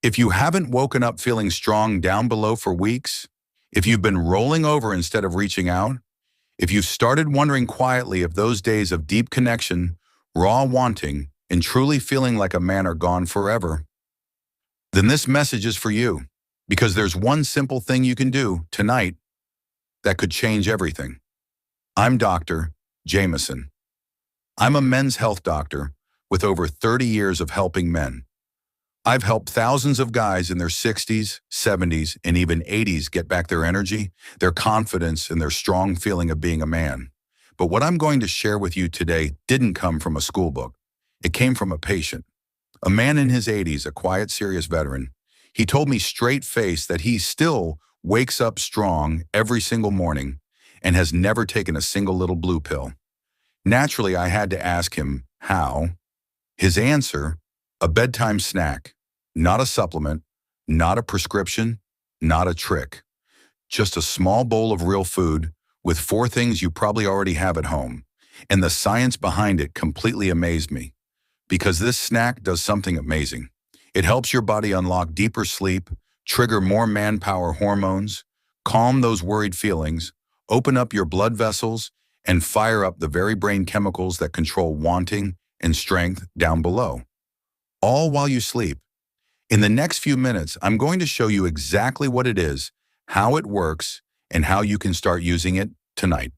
If you haven't woken up feeling strong down below for weeks, if you've been rolling over instead of reaching out, if you've started wondering quietly if those days of deep connection, raw wanting, and truly feeling like a man are gone forever, then this message is for you, because there's one simple thing you can do tonight that could change everything. I'm Dr. Jameson. I'm a men's health doctor with over 30 years of helping men. I've helped thousands of guys in their 60s, 70s, and even 80s get back their energy, their confidence, and their strong feeling of being a man. But what I'm going to share with you today didn't come from a school book. It came from a patient. A man in his 80s, a quiet, serious veteran. He told me straight-faced that he still wakes up strong every single morning and has never taken a single little blue pill. Naturally, I had to ask him how. His answer, a bedtime snack. Not a supplement, not a prescription, not a trick. Just a small bowl of real food with 4 things you probably already have at home. And the science behind it completely amazed me. Because this snack does something amazing. It helps your body unlock deeper sleep, trigger more manpower hormones, calm those worried feelings, open up your blood vessels, and fire up the very brain chemicals that control wanting and strength down below. All while you sleep. In the next few minutes, I'm going to show you exactly what it is, how it works, and how you can start using it tonight.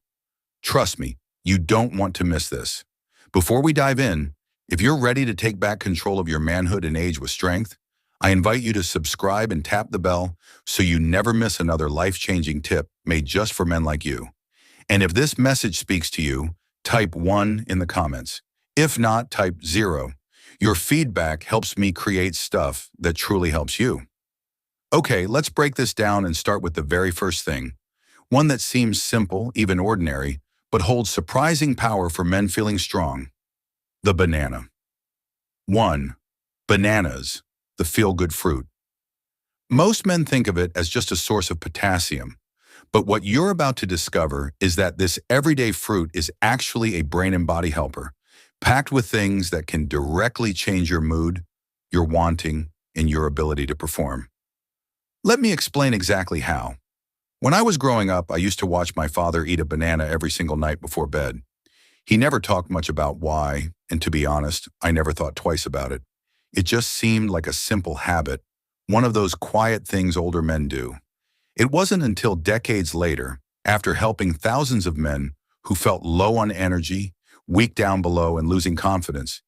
Trust me, you don't want to miss this. Before we dive in, if you're ready to take back control of your manhood and age with strength, I invite you to subscribe and tap the bell so you never miss another life-changing tip made just for men like you. And if this message speaks to you, type 1 in the comments. If not, type 0. Your feedback helps me create stuff that truly helps you. Okay, let's break this down and start with the very first thing. One that seems simple, even ordinary, but holds surprising power for men feeling strong. The banana. 1. Bananas, the feel-good fruit. Most men think of it as just a source of potassium, but what you're about to discover is that this everyday fruit is actually a brain and body helper, packed with things that can directly change your mood, your wanting, and your ability to perform. Let me explain exactly how. When I was growing up, I used to watch my father eat a banana every single night before bed. He never talked much about why, and to be honest, I never thought twice about it. It just seemed like a simple habit, one of those quiet things older men do. It wasn't until decades later, after helping thousands of men who felt low on energy, weak down below, and losing confidence,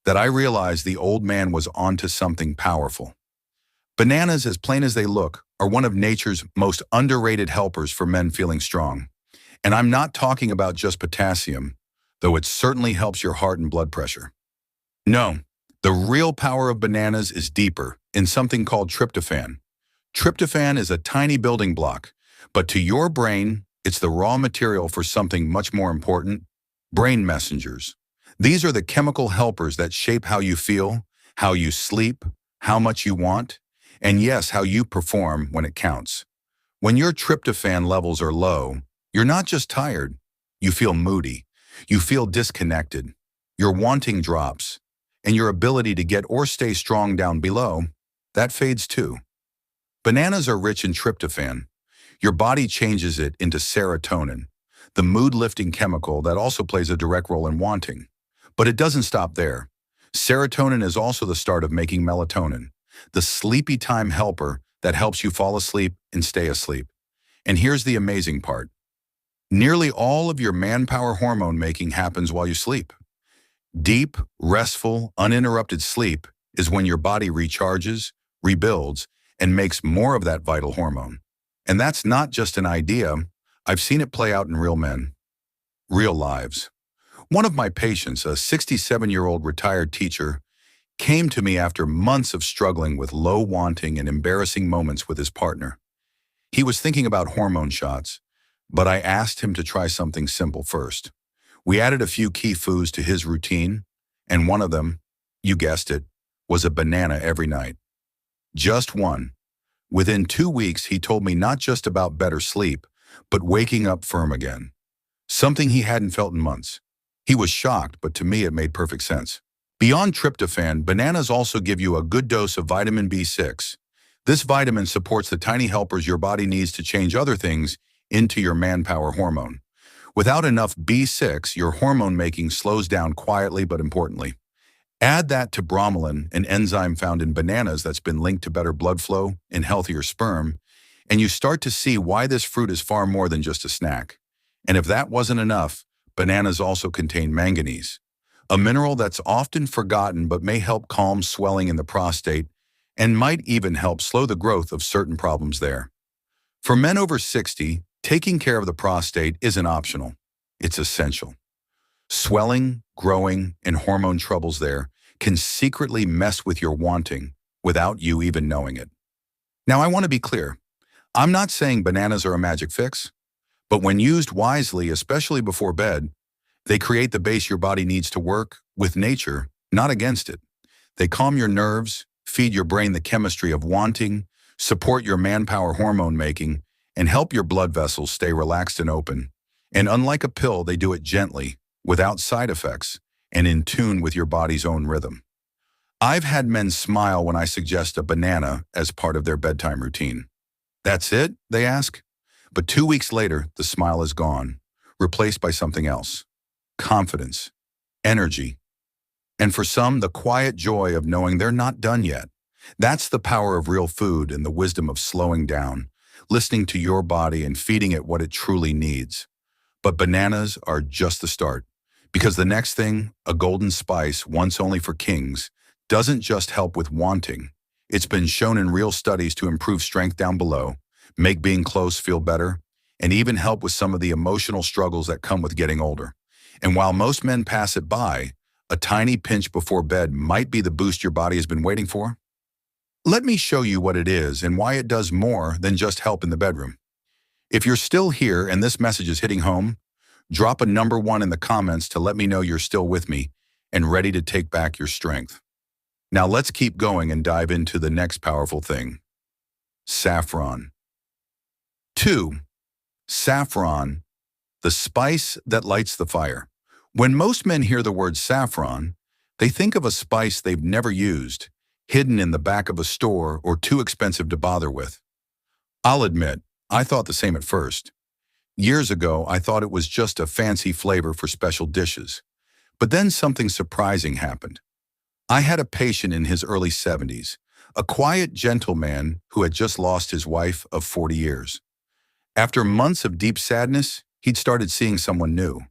that I realized the old man was onto something powerful. Bananas, as plain as they look, are one of nature's most underrated helpers for men feeling strong. And I'm not talking about just potassium, though it certainly helps your heart and blood pressure. No, the real power of bananas is deeper, in something called tryptophan. Tryptophan is a tiny building block, but to your brain, it's the raw material for something much more important. Brain messengers. These are the chemical helpers that shape how you feel, how you sleep, how much you want, and yes, how you perform when it counts. When your tryptophan levels are low, you're not just tired, you feel moody, you feel disconnected, your wanting drops, and your ability to get or stay strong down below, that fades too. Bananas are rich in tryptophan. Your body changes it into serotonin, the mood-lifting chemical that also plays a direct role in wanting. But it doesn't stop there. Serotonin is also the start of making melatonin, the sleepy time helper that helps you fall asleep and stay asleep. And here's the amazing part. Nearly all of your manpower hormone making happens while you sleep. Deep, restful, uninterrupted sleep is when your body recharges, rebuilds, and makes more of that vital hormone. And that's not just an idea. I've seen it play out in real men, real lives. One of my patients, a 67-year-old retired teacher, came to me after months of struggling with low wanting and embarrassing moments with his partner. He was thinking about hormone shots, but I asked him to try something simple first. We added a few key foods to his routine, and one of them, you guessed it, was a banana every night. Just one. Within 2 weeks, he told me not just about better sleep, but waking up firm again. Something he hadn't felt in months. He was shocked, but to me it made perfect sense. Beyond tryptophan, bananas also give you a good dose of vitamin B6. This vitamin supports the tiny helpers your body needs to change other things into your manpower hormone. Without enough B6, your hormone making slows down quietly but importantly. Add that to bromelain, an enzyme found in bananas that's been linked to better blood flow and healthier sperm, and you start to see why this fruit is far more than just a snack. And if that wasn't enough, bananas also contain manganese, a mineral that's often forgotten but may help calm swelling in the prostate and might even help slow the growth of certain problems there. For men over 60, taking care of the prostate isn't optional. It's essential. Swelling, growing, and hormone troubles there can secretly mess with your wanting without you even knowing it. Now, I want to be clear. I'm not saying bananas are a magic fix, but when used wisely, especially before bed, they create the base your body needs to work with nature, not against it. They calm your nerves, feed your brain the chemistry of wanting, support your manpower hormone making, and help your blood vessels stay relaxed and open. And unlike a pill, they do it gently, without side effects, and in tune with your body's own rhythm. I've had men smile when I suggest a banana as part of their bedtime routine. That's it, they ask. But 2 weeks later, the smile is gone, replaced by something else. Confidence, energy, and for some, the quiet joy of knowing they're not done yet. That's the power of real food and the wisdom of slowing down, listening to your body and feeding it what it truly needs. But bananas are just the start, because the next thing, a golden spice once only for kings, doesn't just help with wanting. It's been shown in real studies to improve strength down below, make being close feel better, and even help with some of the emotional struggles that come with getting older. And while most men pass it by, a tiny pinch before bed might be the boost your body has been waiting for. Let me show you what it is and why it does more than just help in the bedroom. If you're still here and this message is hitting home, drop a number 1 in the comments to let me know you're still with me and ready to take back your strength. Now let's keep going and dive into the next powerful thing. Saffron. 2. Saffron, the spice that lights the fire. When most men hear the word saffron, they think of a spice they've never used, hidden in the back of a store or too expensive to bother with. I'll admit, I thought the same at first. Years ago, I thought it was just a fancy flavor for special dishes. But then something surprising happened. I had a patient in his early 70s, a quiet gentleman who had just lost his wife of 40 years. After months of deep sadness, he'd started seeing someone new.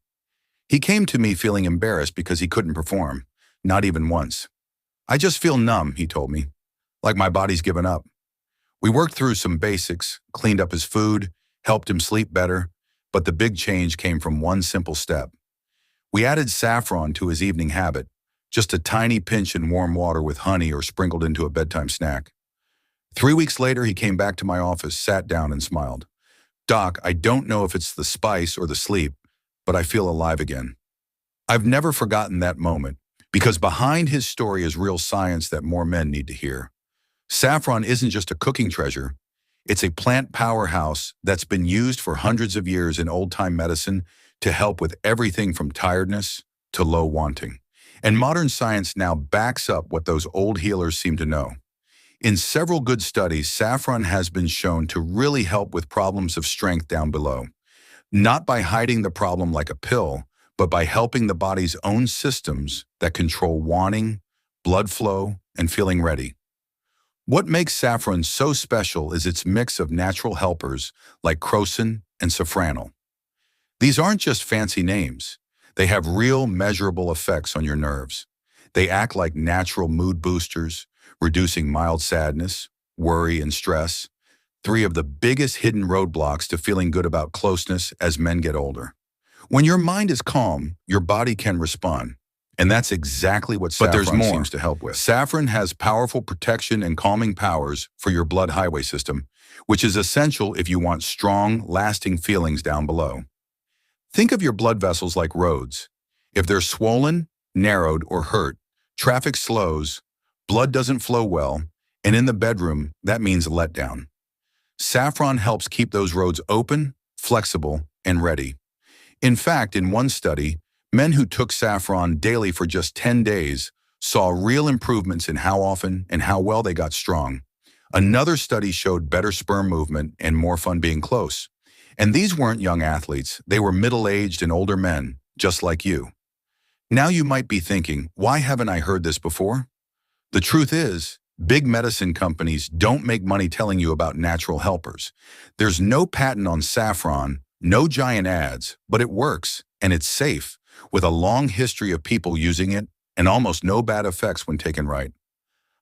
He came to me feeling embarrassed because he couldn't perform, not even once. I just feel numb, he told me, like my body's given up. We worked through some basics, cleaned up his food, helped him sleep better, but the big change came from one simple step. We added saffron to his evening habit, just a tiny pinch in warm water with honey or sprinkled into a bedtime snack. 3 weeks later, he came back to my office, sat down and smiled. Doc, I don't know if it's the spice or the sleep, but I feel alive again. I've never forgotten that moment, because behind his story is real science that more men need to hear. Saffron isn't just a cooking treasure. It's a plant powerhouse that's been used for hundreds of years in old-time medicine to help with everything from tiredness to low wanting. And modern science now backs up what those old healers seem to know. In several good studies, saffron has been shown to really help with problems of strength down below. Not by hiding the problem like a pill, but by helping the body's own systems that control wanting, blood flow, and feeling ready. What makes saffron so special is its mix of natural helpers like crocin and safranal. These aren't just fancy names. They have real measurable effects on your nerves. They act like natural mood boosters, reducing mild sadness, worry, and stress, 3 of the biggest hidden roadblocks to feeling good about closeness as men get older. When your mind is calm, your body can respond. And that's exactly what saffron seems to help with. Saffron has powerful protection and calming powers for your blood highway system, which is essential if you want strong, lasting feelings down below. Think of your blood vessels like roads. If they're swollen, narrowed, or hurt, traffic slows, blood doesn't flow well, and in the bedroom, that means letdown. Saffron helps keep those roads open, flexible, and ready. In fact, in one study, men who took saffron daily for just 10 days saw real improvements in how often and how well they got strong. Another study showed better sperm movement and more fun being close. And these weren't young athletes, they were middle-aged and older men, just like you. Now you might be thinking, why haven't I heard this before? The truth is, big medicine companies don't make money telling you about natural helpers. There's no patent on saffron, no giant ads, but it works, and it's safe, with a long history of people using it and almost no bad effects when taken right.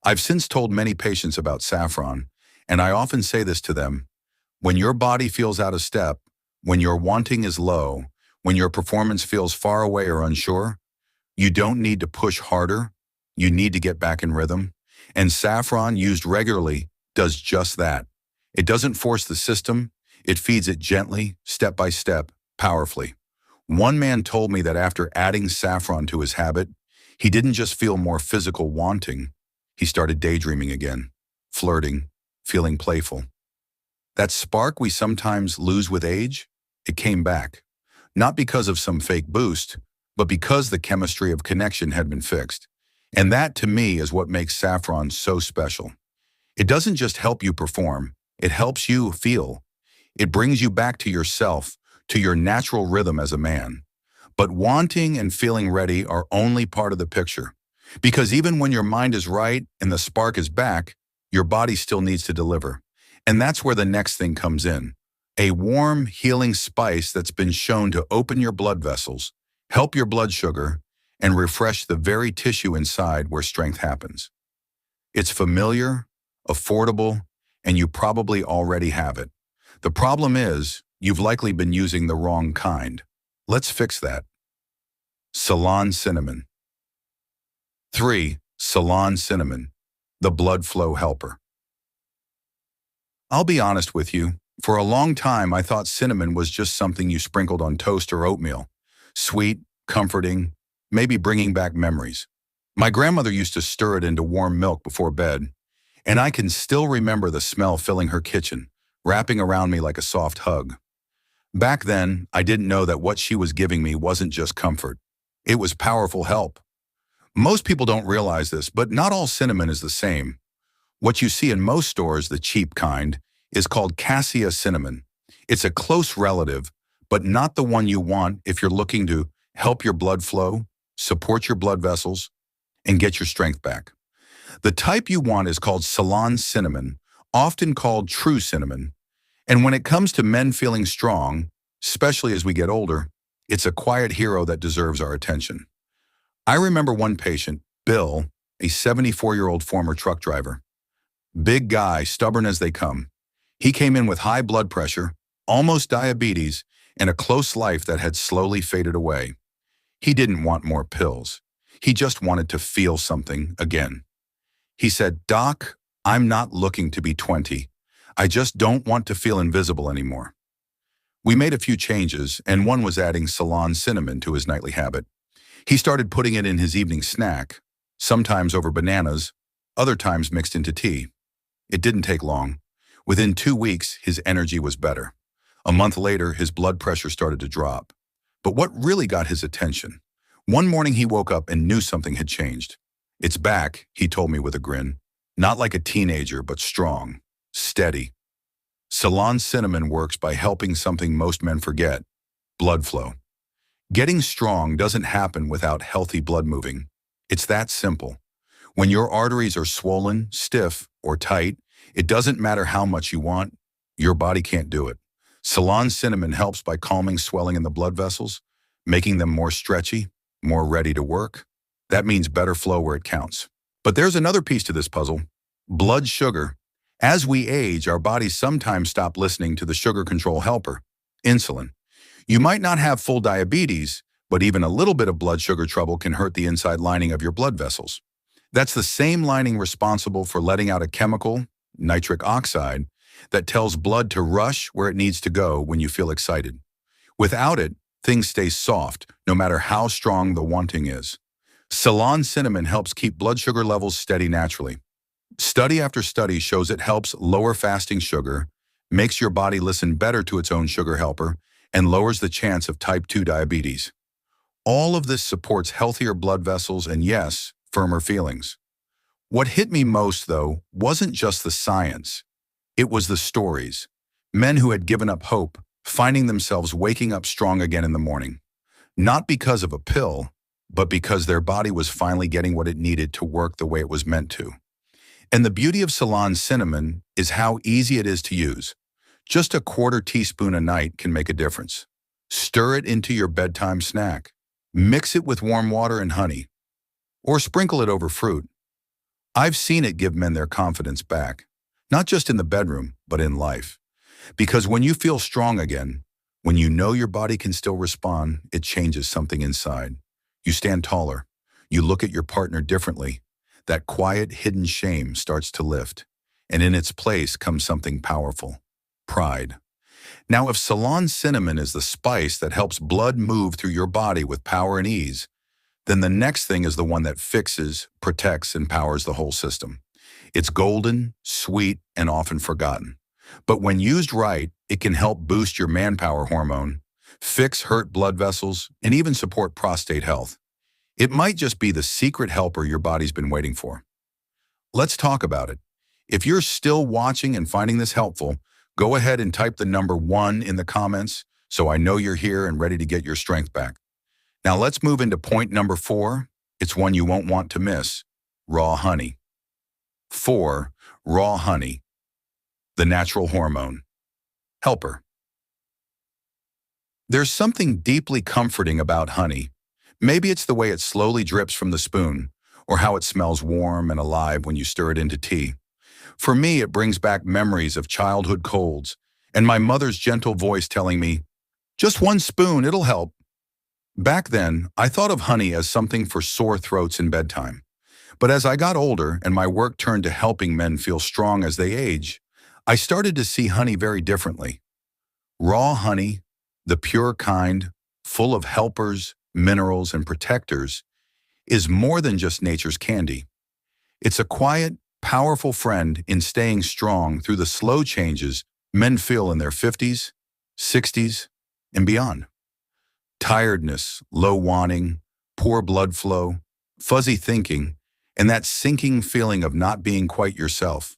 I've since told many patients about saffron, and I often say this to them: when your body feels out of step, when your wanting is low, when your performance feels far away or unsure, you don't need to push harder, you need to get back in rhythm. And saffron used regularly does just that. It doesn't force the system, it feeds it gently, step by step, powerfully. One man told me that after adding saffron to his habit, he didn't just feel more physical wanting, he started daydreaming again, flirting, feeling playful. That spark we sometimes lose with age, it came back. Not because of some fake boost, but because the chemistry of connection had been fixed. And that, to me, is what makes saffron so special. It doesn't just help you perform, it helps you feel. It brings you back to yourself, to your natural rhythm as a man. But wanting and feeling ready are only part of the picture. Because even when your mind is right and the spark is back, your body still needs to deliver. And that's where the next thing comes in. A warm, healing spice that's been shown to open your blood vessels, help your blood sugar, and refresh the very tissue inside where strength happens. It's familiar, affordable, and you probably already have it. The problem is, you've likely been using the wrong kind. Let's fix that. Ceylon cinnamon. 3. Ceylon cinnamon, the blood flow helper. I'll be honest with you, for a long time I thought cinnamon was just something you sprinkled on toast or oatmeal. Sweet, comforting, maybe bringing back memories. My grandmother used to stir it into warm milk before bed, and I can still remember the smell filling her kitchen, wrapping around me like a soft hug. Back then, I didn't know that what she was giving me wasn't just comfort. It was powerful help. Most people don't realize this, but not all cinnamon is the same. What you see in most stores, the cheap kind, is called cassia cinnamon. It's a close relative, but not the one you want if you're looking to help your blood flow, support your blood vessels, and get your strength back. The type you want is called Ceylon cinnamon, often called true cinnamon. And when it comes to men feeling strong, especially as we get older, it's a quiet hero that deserves our attention. I remember one patient, Bill, a 74-year-old former truck driver. Big guy, stubborn as they come. He came in with high blood pressure, almost diabetes, and a close life that had slowly faded away. He didn't want more pills. He just wanted to feel something again. He said, "Doc, I'm not looking to be 20. I just don't want to feel invisible anymore." We made a few changes, and one was adding Ceylon cinnamon to his nightly habit. He started putting it in his evening snack, sometimes over bananas, other times mixed into tea. It didn't take long. Within 2 weeks, his energy was better. A month later, his blood pressure started to drop. But what really got his attention? One morning he woke up and knew something had changed. "It's back," he told me with a grin. "Not like a teenager, but strong, steady." Ceylon cinnamon works by helping something most men forget: blood flow. Getting strong doesn't happen without healthy blood moving. It's that simple. When your arteries are swollen, stiff, or tight, it doesn't matter how much you want, your body can't do it. Ceylon cinnamon helps by calming swelling in the blood vessels, making them more stretchy, more ready to work. That means better flow where it counts. But there's another piece to this puzzle: blood sugar. As we age, our bodies sometimes stop listening to the sugar control helper, insulin. You might not have full diabetes, but even a little bit of blood sugar trouble can hurt the inside lining of your blood vessels. That's the same lining responsible for letting out a chemical, nitric oxide, that tells blood to rush where it needs to go when you feel excited. Without it, things stay soft, no matter how strong the wanting is. Ceylon cinnamon helps keep blood sugar levels steady naturally. Study after study shows it helps lower fasting sugar, makes your body listen better to its own sugar helper, and lowers the chance of type 2 diabetes. All of this supports healthier blood vessels and, yes, firmer feelings. What hit me most, though, wasn't just the science. It was the stories. Men who had given up hope, finding themselves waking up strong again in the morning. Not because of a pill, but because their body was finally getting what it needed to work the way it was meant to. And the beauty of Ceylon cinnamon is how easy it is to use. Just a quarter teaspoon a night can make a difference. Stir it into your bedtime snack. Mix it with warm water and honey, or sprinkle it over fruit. I've seen it give men their confidence back, not just in the bedroom, but in life. Because when you feel strong again, when you know your body can still respond, it changes something inside. You stand taller. You look at your partner differently. That quiet, hidden shame starts to lift. And in its place comes something powerful: pride. Now, if Ceylon cinnamon is the spice that helps blood move through your body with power and ease, then the next thing is the one that fixes, protects, and powers the whole system. It's golden, sweet, and often forgotten. But when used right, it can help boost your manpower hormone, fix hurt blood vessels, and even support prostate health. It might just be the secret helper your body's been waiting for. Let's talk about it. If you're still watching and finding this helpful, go ahead and type the number 1 in the comments so I know you're here and ready to get your strength back. Now let's move into point number 4. It's one you won't want to miss: raw honey. 4. Raw honey, the natural hormone helper. There's something deeply comforting about honey. Maybe it's the way it slowly drips from the spoon, or how it smells warm and alive when you stir it into tea. For me, it brings back memories of childhood colds and my mother's gentle voice telling me, "Just 1 spoon, it'll help." Back then, I thought of honey as something for sore throats in bedtime. But as I got older and my work turned to helping men feel strong as they age, I started to see honey very differently. Raw honey, the pure kind, full of helpers, minerals, and protectors, is more than just nature's candy. It's a quiet, powerful friend in staying strong through the slow changes men feel in their 50s, 60s, and beyond. Tiredness, low wanting, poor blood flow, fuzzy thinking, and that sinking feeling of not being quite yourself.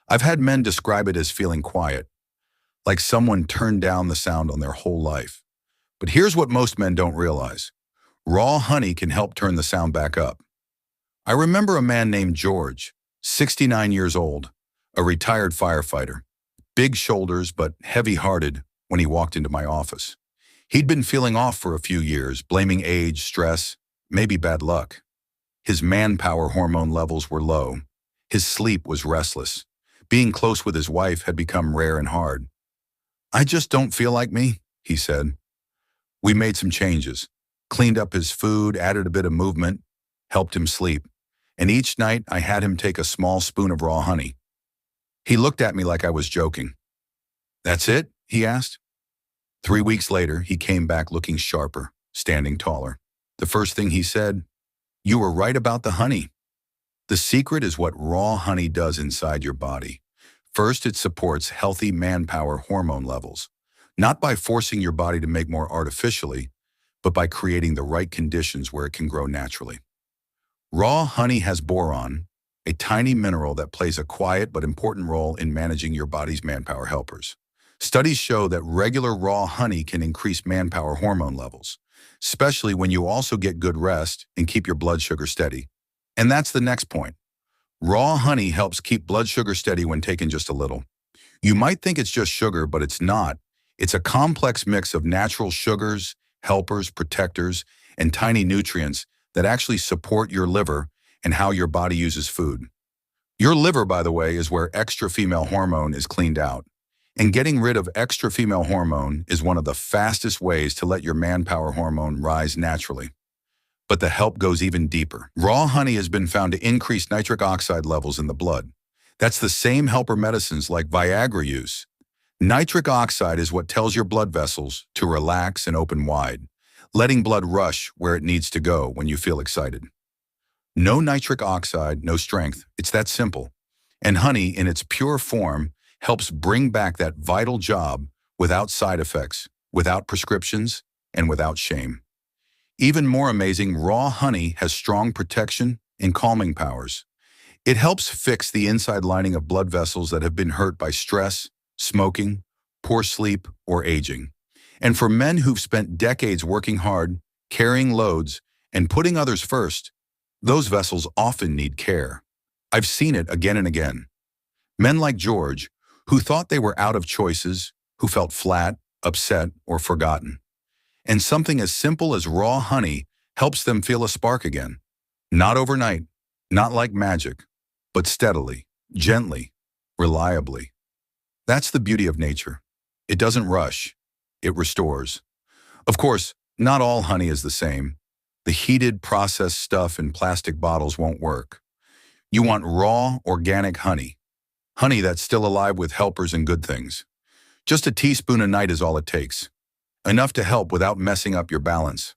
I've had men describe it as feeling quiet, like someone turned down the sound on their whole life. But here's what most men don't realize: raw honey can help turn the sound back up. I remember a man named George, 69 years old, a retired firefighter, big shoulders but heavy-hearted when he walked into my office. He'd been feeling off for a few years, blaming age, stress, maybe bad luck. His manpower hormone levels were low. His sleep was restless. Being close with his wife had become rare and hard. "I just don't feel like me," he said. We made some changes, cleaned up his food, added a bit of movement, helped him sleep. And each night I had him take a small spoon of raw honey. He looked at me like I was joking. "That's it?" he asked. 3 weeks later, he came back looking sharper, standing taller. The first thing he said, "You were right about the honey." The secret is what raw honey does inside your body. First, it supports healthy manpower hormone levels, not by forcing your body to make more artificially, but by creating the right conditions where it can grow naturally. Raw honey has boron, a tiny mineral that plays a quiet but important role in managing your body's manpower helpers. Studies show that regular raw honey can increase manpower hormone levels, especially when you also get good rest and keep your blood sugar steady. And that's the next point. Raw honey helps keep blood sugar steady when taken just a little. You might think it's just sugar, but it's not. It's a complex mix of natural sugars, helpers, protectors, and tiny nutrients that actually support your liver and how your body uses food. Your liver, by the way, is where extra female hormone is cleaned out. And getting rid of extra female hormone is one of the fastest ways to let your manpower hormone rise naturally. But the help goes even deeper. Raw honey has been found to increase nitric oxide levels in the blood. That's the same helper medicines like Viagra use. Nitric oxide is what tells your blood vessels to relax and open wide, letting blood rush where it needs to go when you feel excited. No nitric oxide, no strength. It's that simple. And honey, in its pure form, helps bring back that vital job without side effects, without prescriptions, and without shame. Even more amazing, raw honey has strong protection and calming powers. It helps fix the inside lining of blood vessels that have been hurt by stress, smoking, poor sleep, or aging. And for men who've spent decades working hard, carrying loads, and putting others first, those vessels often need care. I've seen it again and again. Men like George, who thought they were out of choices, who felt flat, upset, or forgotten. And something as simple as raw honey helps them feel a spark again. Not overnight, not like magic, but steadily, gently, reliably. That's the beauty of nature. It doesn't rush, it restores. Of course, not all honey is the same. The heated, processed stuff in plastic bottles won't work. You want raw, organic honey. Honey that's still alive with helpers and good things. Just a teaspoon a night is all it takes. Enough to help without messing up your balance.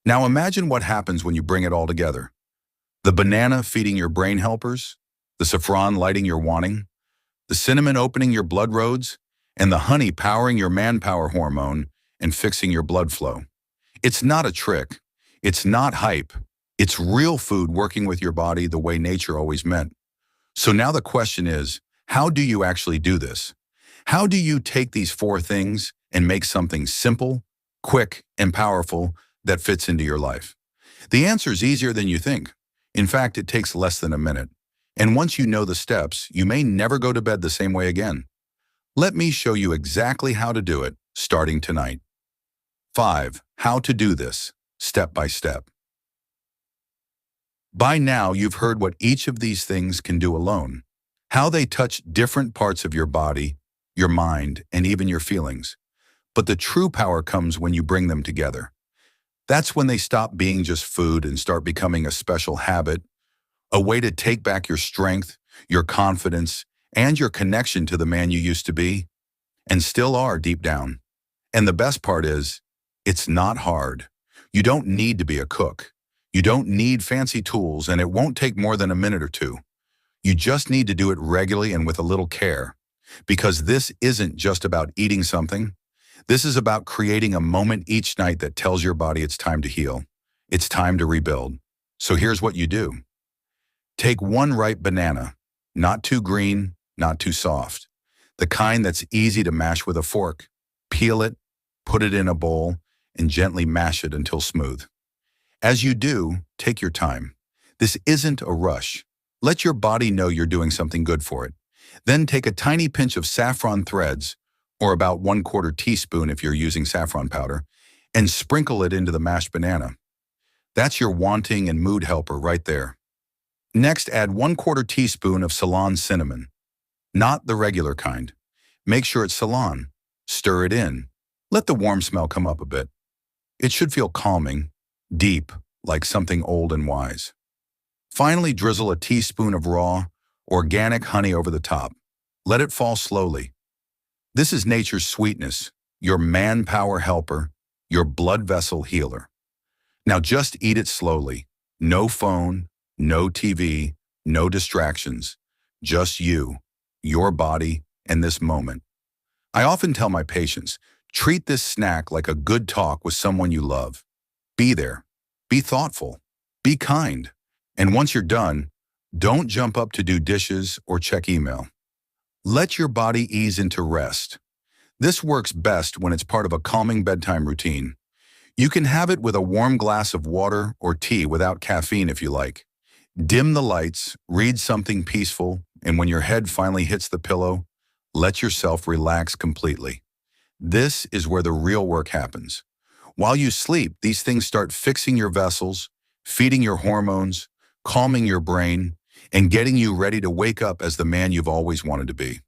Now imagine what happens when you bring it all together. The banana feeding your brain helpers, the saffron lighting your wanting, the cinnamon opening your blood roads, and the honey powering your manpower hormone and fixing your blood flow. It's not a trick. It's not hype. It's real food working with your body the way nature always meant. So now the question is, how do you actually do this? How do you take these four things and make something simple, quick, and powerful that fits into your life? The answer is easier than you think. In fact, it takes less than a minute. And once you know the steps, you may never go to bed the same way again. Let me show you exactly how to do it, starting tonight. 5. How to do this, step by step. By now, you've heard what each of these things can do alone, how they touch different parts of your body, your mind, and even your feelings. But the true power comes when you bring them together. That's when they stop being just food and start becoming a special habit, a way to take back your strength, your confidence, and your connection to the man you used to be, and still are deep down. And the best part is, it's not hard. You don't need to be a cook. You don't need fancy tools, and it won't take more than a minute or two. You just need to do it regularly and with a little care. Because this isn't just about eating something. This is about creating a moment each night that tells your body it's time to heal. It's time to rebuild. So here's what you do. Take one ripe banana, not too green, not too soft. The kind that's easy to mash with a fork. Peel it, put it in a bowl, and gently mash it until smooth. As you do, take your time. This isn't a rush. Let your body know you're doing something good for it. Then take a tiny pinch of saffron threads, or about 1/4 teaspoon if you're using saffron powder, and sprinkle it into the mashed banana. That's your wanting and mood helper right there. Next, add 1/4 teaspoon of Ceylon cinnamon. Not the regular kind. Make sure it's Ceylon. Stir it in. Let the warm smell come up a bit. It should feel calming, deep, like something old and wise. Finally, drizzle a teaspoon of raw, organic honey over the top. Let it fall slowly. This is nature's sweetness, your manpower helper, your blood vessel healer. Now just eat it slowly. No phone, no TV, no distractions. Just you, your body, and this moment. I often tell my patients, treat this snack like a good talk with someone you love. Be there. Be thoughtful. Be kind. And once you're done, don't jump up to do dishes or check email. Let your body ease into rest. This works best when it's part of a calming bedtime routine. You can have it with a warm glass of water or tea without caffeine if you like. Dim the lights, read something peaceful, and when your head finally hits the pillow, let yourself relax completely. This is where the real work happens. While you sleep, these things start fixing your vessels, feeding your hormones, calming your brain, and getting you ready to wake up as the man you've always wanted to be.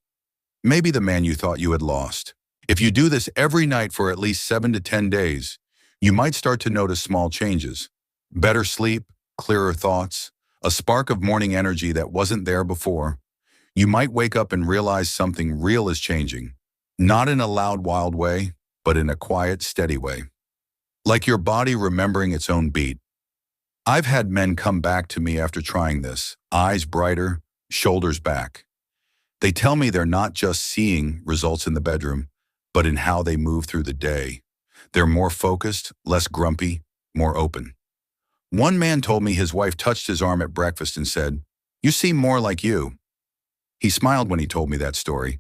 Maybe the man you thought you had lost. If you do this every night for at least 7 to 10 days, you might start to notice small changes. Better sleep, clearer thoughts, a spark of morning energy that wasn't there before. You might wake up and realize something real is changing. Not in a loud, wild way, but in a quiet, steady way. Like your body remembering its own beat. I've had men come back to me after trying this, eyes brighter, shoulders back. They tell me they're not just seeing results in the bedroom, but in how they move through the day. They're more focused, less grumpy, more open. One man told me his wife touched his arm at breakfast and said, "You seem more like you." He smiled when he told me that story,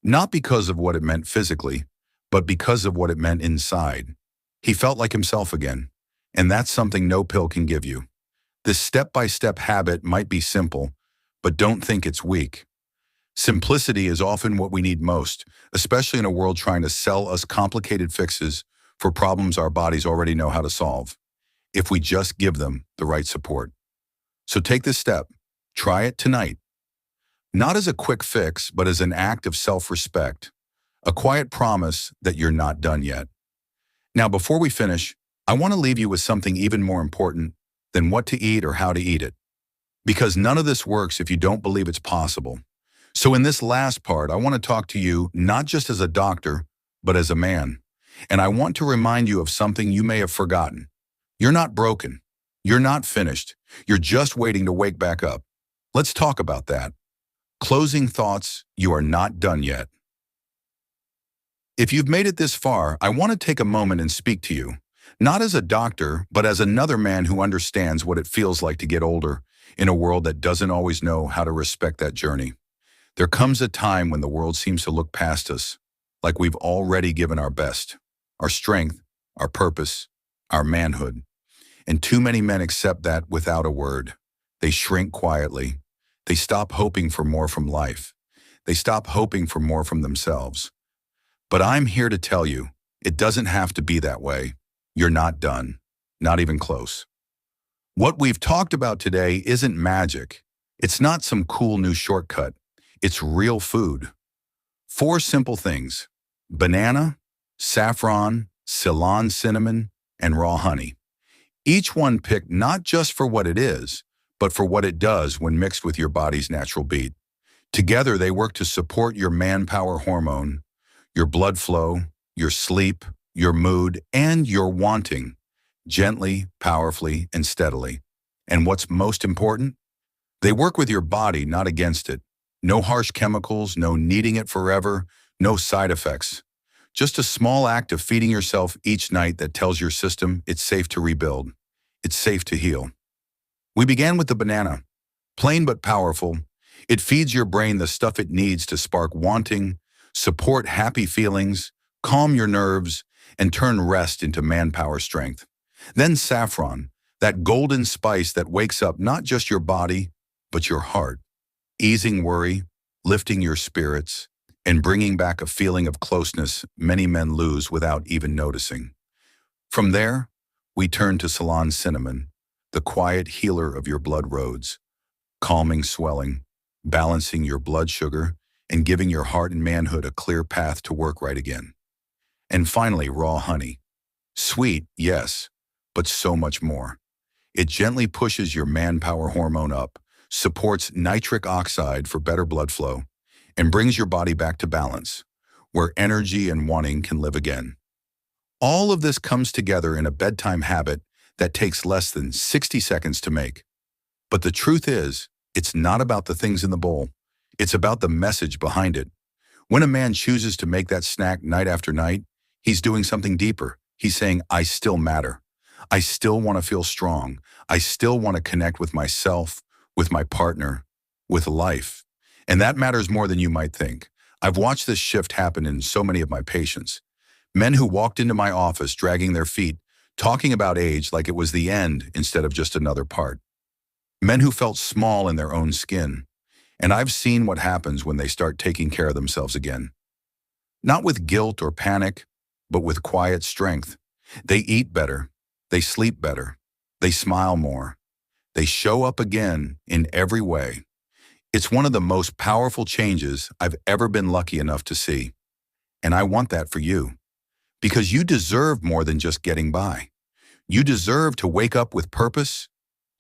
not because of what it meant physically, but because of what it meant inside. He felt like himself again, and that's something no pill can give you. This step-by-step habit might be simple, but don't think it's weak. Simplicity is often what we need most, especially in a world trying to sell us complicated fixes for problems our bodies already know how to solve, if we just give them the right support. So take this step. Try it tonight. Not as a quick fix, but as an act of self-respect, a quiet promise that you're not done yet. Now, before we finish, I want to leave you with something even more important than what to eat or how to eat it, because none of this works if you don't believe it's possible. So in this last part, I want to talk to you not just as a doctor, but as a man. And I want to remind you of something you may have forgotten. You're not broken. You're not finished. You're just waiting to wake back up. Let's talk about that. Closing thoughts, you are not done yet. If you've made it this far, I want to take a moment and speak to you, not as a doctor, but as another man who understands what it feels like to get older in a world that doesn't always know how to respect that journey. There comes a time when the world seems to look past us, like we've already given our best, our strength, our purpose, our manhood. And too many men accept that without a word. They shrink quietly. They stop hoping for more from life. They stop hoping for more from themselves. But I'm here to tell you, it doesn't have to be that way. You're not done, not even close. What we've talked about today isn't magic. It's not some cool new shortcut. It's real food. 4 simple things: banana, saffron, Ceylon cinnamon, and raw honey. Each one picked not just for what it is, but for what it does when mixed with your body's natural beat. Together, they work to support your manpower hormone, your blood flow, your sleep, your mood, and your wanting, gently, powerfully, and steadily. And what's most important? They work with your body, not against it. No harsh chemicals, no needing it forever, no side effects. Just a small act of feeding yourself each night that tells your system it's safe to rebuild. It's safe to heal. We began with the banana. Plain but powerful, it feeds your brain the stuff it needs to spark wanting, support happy feelings, calm your nerves, and turn rest into manpower strength. Then saffron, that golden spice that wakes up not just your body, but your heart, easing worry, lifting your spirits, and bringing back a feeling of closeness many men lose without even noticing. From there, we turn to Ceylon cinnamon, the quiet healer of your blood roads, calming swelling, balancing your blood sugar, and giving your heart and manhood a clear path to work right again. And finally, raw honey. Sweet, yes, but so much more. It gently pushes your manpower hormone up, supports nitric oxide for better blood flow, and brings your body back to balance, where energy and wanting can live again. All of this comes together in a bedtime habit that takes less than 60 seconds to make. But the truth is, it's not about the things in the bowl. It's about the message behind it. When a man chooses to make that snack night after night, he's doing something deeper. He's saying, I still matter. I still want to feel strong. I still want to connect with myself, with my partner, with life. And that matters more than you might think. I've watched this shift happen in so many of my patients. Men who walked into my office dragging their feet, talking about age like it was the end instead of just another part. Men who felt small in their own skin. And I've seen what happens when they start taking care of themselves again. Not with guilt or panic, but with quiet strength. They eat better. They sleep better. They smile more. They show up again in every way. It's one of the most powerful changes I've ever been lucky enough to see. And I want that for you. Because you deserve more than just getting by. You deserve to wake up with purpose.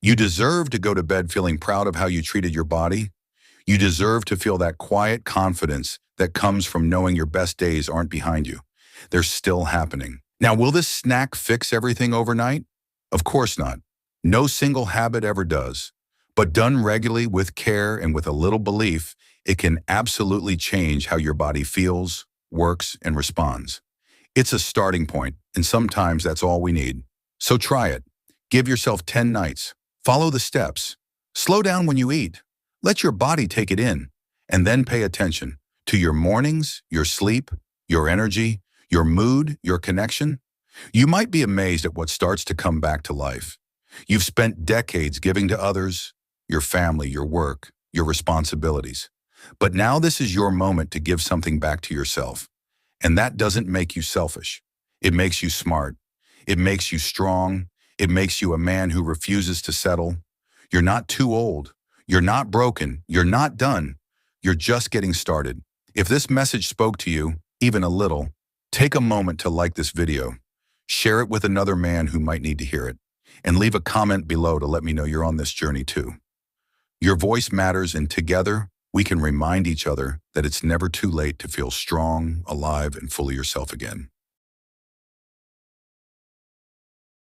You deserve to go to bed feeling proud of how you treated your body. You deserve to feel that quiet confidence that comes from knowing your best days aren't behind you. They're still happening. Now, will this snack fix everything overnight? Of course not. No single habit ever does. But done regularly with care and with a little belief, it can absolutely change how your body feels, works, and responds. It's a starting point, and sometimes that's all we need. So try it. Give yourself 10 nights. Follow the steps. Slow down when you eat. Let your body take it in. And then pay attention to your mornings, your sleep, your energy, your mood, your connection. You might be amazed at what starts to come back to life. You've spent decades giving to others, your family, your work, your responsibilities. But now this is your moment to give something back to yourself. And that doesn't make you selfish. It makes you smart. It makes you strong. It makes you a man who refuses to settle. You're not too old. You're not broken. You're not done. You're just getting started. If this message spoke to you, even a little, take a moment to like this video. Share it with another man who might need to hear it. And leave a comment below to let me know you're on this journey too. Your voice matters, and together, we can remind each other that it's never too late to feel strong, alive, and fully yourself again.